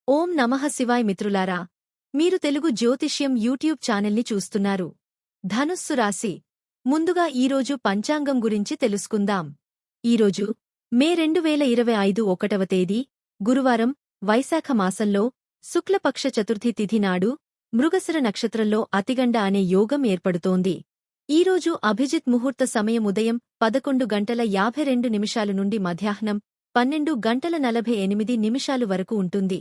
ఓం నమః శివాయ్ మిత్రులారా, మీరు తెలుగు జ్యోతిష్యం యూట్యూబ్ ఛానల్ని చూస్తున్నారు. ధనుస్సు రాశి. ముందుగా ఈరోజు పంచాంగం గురించి తెలుసుకుందాం. ఈరోజు మే 2025 1వ తేదీ గురువారం, వైశాఖ మాసంలో శుక్లపక్ష చతుర్థి తిథి నాడు మృగశిర నక్షత్రంలో అతిగండ అనే యోగం ఏర్పడుతోంది. ఈరోజు అభిజిత్ ముహూర్త సమయం ఉదయం 11:52 నుండి మధ్యాహ్నం 12:48 వరకు ఉంటుంది.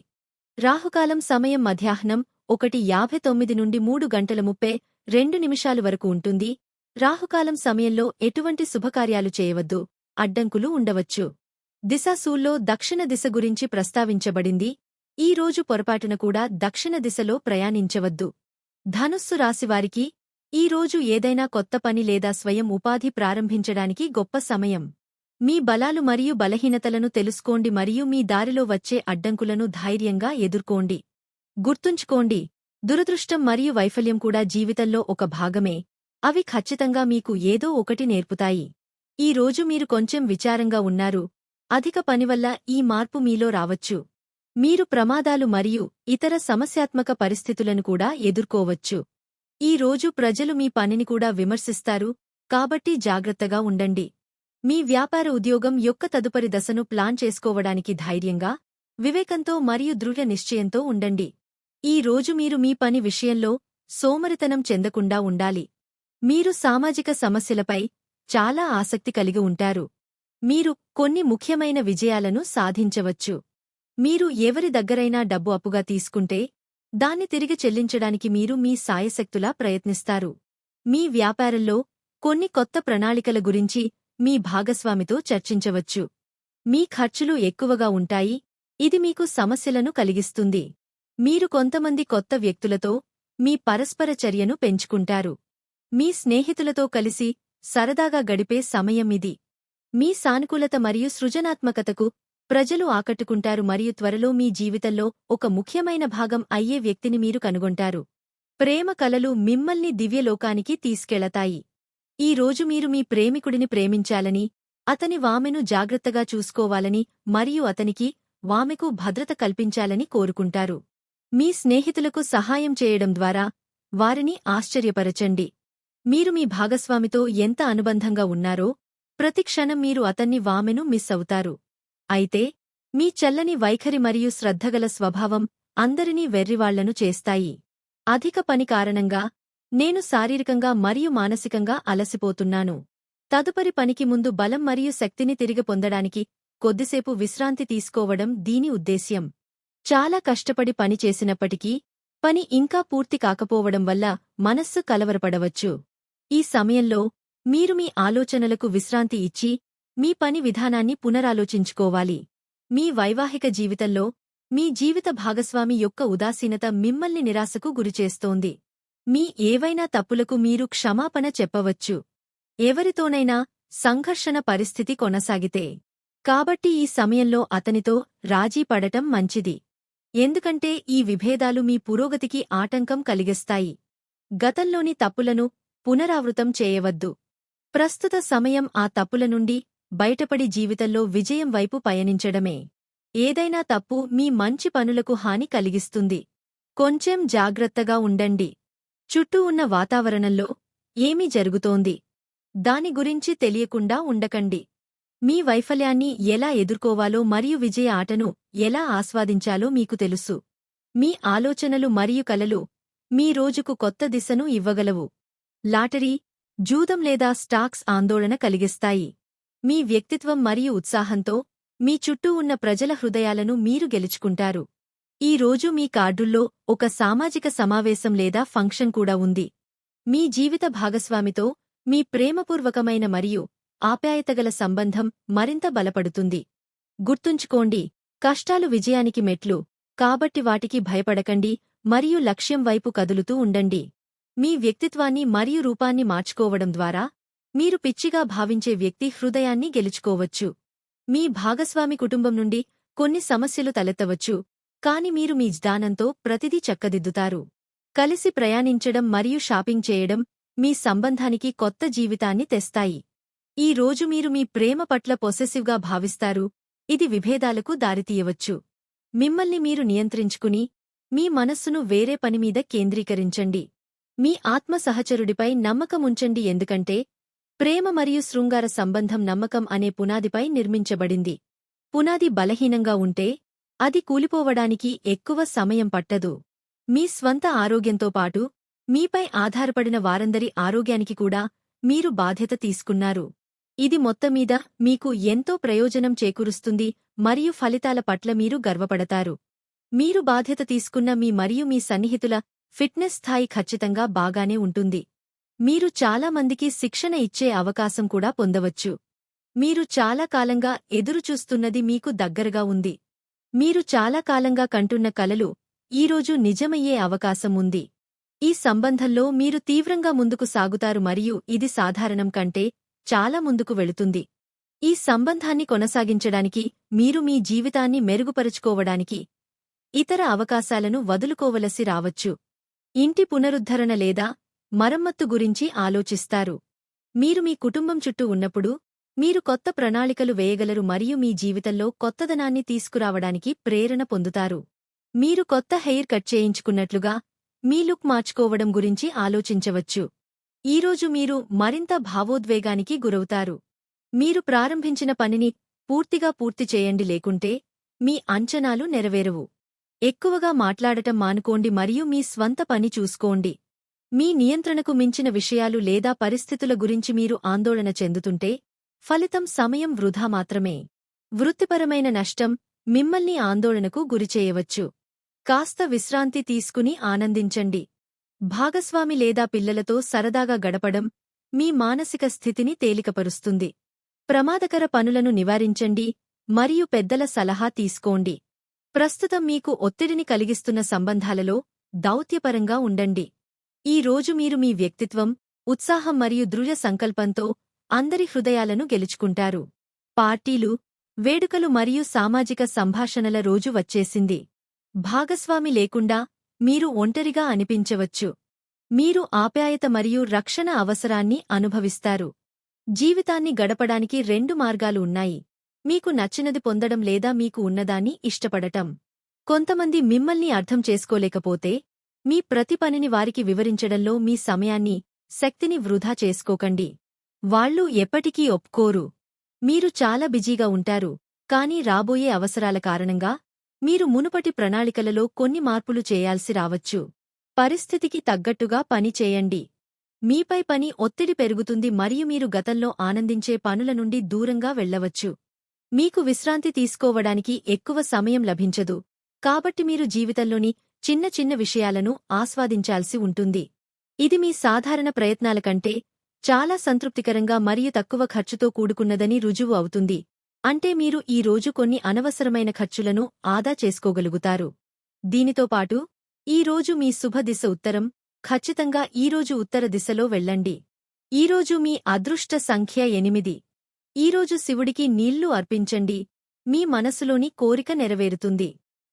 రాహుకాలం సమయం మధ్యాహ్నం 1:59 నుండి 3:32 వరకు ఉంటుంది. రాహుకాలం సమయంలో ఎటువంటి శుభకార్యాలు చేయవద్దు, అడ్డంకులు ఉండవచ్చు. దిశాశూల్లో దక్షిణ దిశ గురించి ప్రస్తావించబడింది. ఈ రోజు పొరపాటున కూడా దక్షిణ దిశలో ప్రయాణించవద్దు. ధనుస్సు రాశివారికి ఈ రోజు ఏదైనా కొత్త పని లేదా స్వయం ఉపాధి ప్రారంభించడానికి గొప్ప సమయం. మీ బలాలు మరియు బలహీనతలను తెలుసుకోండి మరియు మీ దారిలో వచ్చే అడ్డంకులను ధైర్యంగా ఎదుర్కోండి. గుర్తుంచుకోండి, దురదృష్టం మరియు వైఫల్యం కూడా జీవితంలో ఒక భాగమే. అవి ఖచ్చితంగా మీకు ఏదో ఒకటి నేర్పుతాయి. ఈ రోజు మీరు కొంచెం విచారంగా ఉన్నారు. అధిక పనివల్ల ఈ మార్పు మీలో రావచ్చు. మీరు ప్రమాదాలు మరియు ఇతర సమస్యాత్మక పరిస్థితులను కూడా ఎదుర్కోవచ్చు. ఈ రోజు ప్రజలు మీ పనిని కూడా విమర్శిస్తారు, కాబట్టి జాగ్రత్తగా ఉండండి. మీ వ్యాపార ఉద్యోగం యొక్క తదుపరి దశను ప్లాన్ చేసుకోవడానికి ధైర్యంగా, వివేకంతో మరియు దృఢ నిశ్చయంతో ఉండండి. ఈ రోజు మీరు మీ పని విషయంలో సోమరితనం చెందకుండా ఉండాలి. మీరు సామాజిక సమస్యలపై చాలా ఆసక్తి కలిగి ఉంటారు. మీరు కొన్ని ముఖ్యమైన విజయాలను సాధించవచ్చు. మీరు ఎవరి దగ్గరైనా డబ్బు అప్పుగా తీసుకుంటే దాన్ని తిరిగి చెల్లించడానికి మీరు మీ సాయశక్తులా ప్రయత్నిస్తారు. మీ వ్యాపారంలో కొన్ని కొత్త ప్రణాళికల గురించి మీ భాగస్వామితో చర్చించవచ్చు. మీ ఖర్చులు ఎక్కువగా ఉంటాయి, ఇది మీకు సమస్యలను కలిగిస్తుంది. మీరు కొంతమంది కొత్త వ్యక్తులతో మీ పరస్పర చర్యను పెంచుకుంటారు. మీ స్నేహితులతో కలిసి సరదాగా గడిపే సమయం ఇది. మీ సానుకూలత మరియు సృజనాత్మకతకు ప్రజలు ఆకట్టుకుంటారు మరియు త్వరలో మీ జీవితంలో ఒక ముఖ్యమైన భాగం అయ్యే వ్యక్తిని మీరు కనుగొంటారు. ప్రేమ కలలు మిమ్మల్ని దివ్యలోకానికి తీసుకెళతాయి. ఈ రోజు మీరు మీ ప్రేమికుడిని ప్రేమించాలని, అతని వామెను జాగ్రత్తగా చూసుకోవాలని మరియు అతనికి వామెకు భద్రత కల్పించాలని కోరుకుంటారు. మీ స్నేహితులకు సహాయం చేయడం ద్వారా వారిని ఆశ్చర్యపరచండి. మీరు మీ భాగస్వామితో ఎంత అనుబంధంగా ఉన్నారో ప్రతి క్షణం మీరు అతన్ని వామెను మిస్ అవుతారు. అయితే మీ చల్లని వైఖరి మరియు శ్రద్ధగల స్వభావం అందరినీ వెర్రివాళ్లను చేస్తాయి. అధిక పని కారణంగా నేను శారీరకంగా మరియు మానసికంగా అలసిపోతున్నాను. తదుపరి పనికి ముందు బలం మరియు శక్తిని తిరిగి పొందడానికి కొద్దిసేపు విశ్రాంతి తీసుకోవడం దీని ఉద్దేశ్యం. చాలా కష్టపడి పని చేసినప్పటికీ పని ఇంకా పూర్తి కాకపోవడం వల్ల మనస్సు కలవరపడవచ్చు. ఈ సమయంలో మీరు మీ ఆలోచనలకు విశ్రాంతి ఇచ్చి మీ పని విధానాన్ని పునరాలోచించుకోవాలి. మీ వైవాహిక జీవితంలో మీ జీవిత భాగస్వామి యొక్క ఉదాసీనత మిమ్మల్ని నిరాశకు గురిచేస్తోంది. మీ ఏవైనా తప్పులకు మీరు క్షమాపణ చెప్పవచ్చు. ఎవరితోనైనా సంఘర్షణ పరిస్థితి కొనసాగితే కాబట్టి ఈ సమయంలో అతనితో రాజీ పడటం మంచిది. ఎందుకంటే ఈ విభేదాలు మీ పురోగతికి ఆటంకం కలిగిస్తాయి. గతంలోని తప్పులను పునరావృతం చేయవద్దు. ప్రస్తుత సమయం ఆ తప్పుల నుండి బయటపడి జీవితంలో విజయం వైపు పయనించడమే. ఏదైనా తప్పు మీ మంచి పనులకు హాని కలిగిస్తుంది. కొంచెం జాగ్రత్తగా ఉండండి. చుట్టూ ఉన్న వాతావరణంలో ఏమి జరుగుతోంది దాని గురించి తెలియకుండా ఉండకండి. మీ వైఫల్యాన్ని ఎలా ఎదుర్కోవాలో మరియు విజయ ఆటను ఎలా ఆస్వాదించాలో మీకు తెలుసు. మీ ఆలోచనలు మరియు కలలు మీ రోజుకు కొత్త దిశను ఇవ్వగలవు. లాటరీ, జూదం లేదా స్టాక్స్ ఆందోళన కలిగిస్తాయి. మీ వ్యక్తిత్వం మరియు ఉత్సాహంతో మీ చుట్టూ ఉన్న ప్రజల హృదయాలను మీరు గెలుచుకుంటారు. ఈ రోజు మీ కార్డుల్లో ఒక సామాజిక సమావేశం లేదా ఫంక్షన్ కూడా ఉంది. మీ జీవిత భాగస్వామితో మీ ప్రేమపూర్వకమైన మరియు ఆప్యాయతగల సంబంధం మరింత బలపడుతుంది. గుర్తుంచుకోండి, కష్టాలు విజయానికి మెట్లు, కాబట్టి వాటికి భయపడకండి మరియు లక్ష్యం వైపు కదులుతూ ఉండండి. మీ వ్యక్తిత్వాన్ని మరియు రూపాన్ని మార్చుకోవడం ద్వారా మీరు పిచ్చిగా భావించే వ్యక్తి హృదయాన్ని గెలుచుకోవచ్చు. మీ భాగస్వామి కుటుంబం నుండి కొన్ని సమస్యలు తలెత్తవచ్చు, కాని మీరు మీ జ్ఞానంతో ప్రతిదీ చక్కదిద్దుతారు. కలిసి ప్రయాణించడం మరియు షాపింగ్ చేయడం మీ సంబంధానికి కొత్త జీవితాన్ని తెస్తాయి. ఈ రోజు మీరు మీ ప్రేమ పట్ల పొసెసివ్గా భావిస్తారు, ఇది విభేదాలకు దారితీయవచ్చు. మిమ్మల్ని మీరు నియంత్రించుకుని మీ మనస్సును వేరే పనిమీద కేంద్రీకరించండి. మీ ఆత్మ సహచరుడిపై నమ్మకముంచండి, ఎందుకంటే ప్రేమ మరియు శృంగార సంబంధం నమ్మకం అనే పునాదిపై నిర్మించబడింది. పునాది బలహీనంగా ఉంటే అది కూలిపోవడానికి ఎక్కువ సమయం పట్టదు. మీ స్వంత ఆరోగ్యంతో పాటు మీపై ఆధారపడిన వారందరి ఆరోగ్యానికి కూడా మీరు బాధ్యత తీసుకున్నారు. ఇది మొత్తమీద మీకు ఎంతో ప్రయోజనం చేకూరుస్తుంది మరియు ఫలితాల పట్ల మీరు గర్వపడతారు. మీరు బాధ్యత తీసుకున్న మీ మరియు మీ సన్నిహితుల ఫిట్నెస్ స్థాయి ఖచ్చితంగా బాగానే ఉంటుంది. మీరు చాలా మందికి శిక్షణ ఇచ్చే అవకాశం కూడా పొందవచ్చు. మీరు చాలా కాలంగా ఎదురుచూస్తున్నది మీకు దగ్గరగా ఉంది. మీరు చాలా కాలంగా కంటున్న కలలు ఈరోజు నిజమయ్యే అవకాశం ఉంది. ఈ సంబంధంలో మీరు తీవ్రంగా ముందుకు సాగుతారు మరియు ఇది సాధారణం కంటే చాలా ముందుకు వెళుతుంది. ఈ సంబంధాన్ని కొనసాగించడానికి మీరు మీ జీవితాన్ని మెరుగుపరుచుకోవడానికి ఇతర అవకాశాలను వదులుకోవలసి రావచ్చు. ఇంటి పునరుద్ధరణ లేదా మరమ్మత్తు గురించి ఆలోచిస్తారు. మీరు మీ కుటుంబం చుట్టూ ఉన్నప్పుడు మీరు కొత్త ప్రణాళికలు వేయగలరు మరియు మీ జీవితంలో కొత్తదనాన్ని తీసుకురావడానికి ప్రేరణ పొందుతారు. మీరు కొత్త హెయిర్ కట్ చేయించుకున్నట్లుగా మీ లుక్ మార్చుకోవడం గురించి ఆలోచించవచ్చు. ఈరోజు మీరు మరింత భావోద్వేగానికి గురవుతారు. మీరు ప్రారంభించిన పనిని పూర్తిగా పూర్తి చేయండి, లేకుంటే మీ అంచనాలు నెరవేరవు. ఎక్కువగా మాట్లాడటం మానుకోండి మరియు మీ స్వంత పని చూసుకోండి. మీ నియంత్రణకు మించిన విషయాలు లేదా పరిస్థితుల గురించి మీరు ఆందోళన చెందుతుంటే ఫలితం సమయం వృధా మాత్రమే. వృత్తిపరమైన నష్టం మిమ్మల్ని ఆందోళనకు గురిచేయవచ్చు. కాస్త విశ్రాంతి తీసుకుని ఆనందించండి. భాగస్వామి లేదా పిల్లలతో సరదాగా గడపడం మీ మానసిక స్థితిని తేలికపరుస్తుంది. ప్రమాదకర పనులను నివారించండి మరియు పెద్దల సలహా తీసుకోండి. ప్రస్తుతం మీకు ఒత్తిడిని కలిగిస్తున్న సంబంధాలలో దౌత్యపరంగా ఉండండి. ఈ రోజు మీరు మీ వ్యక్తిత్వం, ఉత్సాహం మరియు దృఢ సంకల్పంతో అందరి హృదయాలను గెలుచుకుంటారు. పార్టీలు, వేడుకలు మరియు సామాజిక సంభాషణల రోజు వచ్చేసింది. భాగస్వామి లేకుండా మీరు ఒంటరిగా అనిపించవచ్చు. మీరు ఆప్యాయత మరియు రక్షణ అవసరాన్ని అనుభవిస్తారు. జీవితాన్ని గడపడానికి రెండు మార్గాలు ఉన్నాయి: మీకు నచ్చినది పొందడం లేదా మీకు ఉన్నదాన్ని ఇష్టపడటం. కొంతమంది మిమ్మల్ని అర్థం చేసుకోలేకపోతే మీ ప్రతి పనిని వారికి వివరించడంలో మీ సమయాన్ని, శక్తిని వృధా చేసుకోకండి. వాళ్ళు ఎప్పటికీ ఒప్పుకోరు. మీరు చాలా బిజీగా ఉంటారు, కానీ రాబోయే అవసరాల కారణంగా మీరు మునుపటి ప్రణాళికలలో కొన్ని మార్పులు చేయాల్సి రావచ్చు. పరిస్థితికి తగ్గట్టుగా పని చేయండి. మీపై పని ఒత్తిడి పెరుగుతుంది మరియు మీరు గతంలో ఆనందించే పనుల నుండి దూరంగా వెళ్లవచ్చు. మీకు విశ్రాంతి తీసుకోవడానికి ఎక్కువ సమయం లభించదు, కాబట్టి మీరు జీవితంలోని చిన్న చిన్న విషయాలను ఆస్వాదించాల్సి ఉంటుంది. ఇది మీ సాధారణ ప్రయత్నాల కంటే చాలా సంతృప్తికరంగా మరియు తక్కువ ఖర్చుతో కూడుకున్నదని రుజువు అవుతుంది. అంటే మీరు ఈ రోజు కొన్ని అనవసరమైన ఖర్చులను ఆదా చేసుకోగలుగుతారు. దీనితో పాటు ఈ రోజు మీ శుభ దిశ ఉత్తరం. ఖచ్చితంగా ఈరోజు ఉత్తర దిశలో వెళ్ళండి. ఈరోజు మీ అదృష్ట సంఖ్య 8. ఈరోజు శివుడికి నీళ్లు అర్పించండి. మీ మనసులోని కోరిక నెరవేరుతుంది.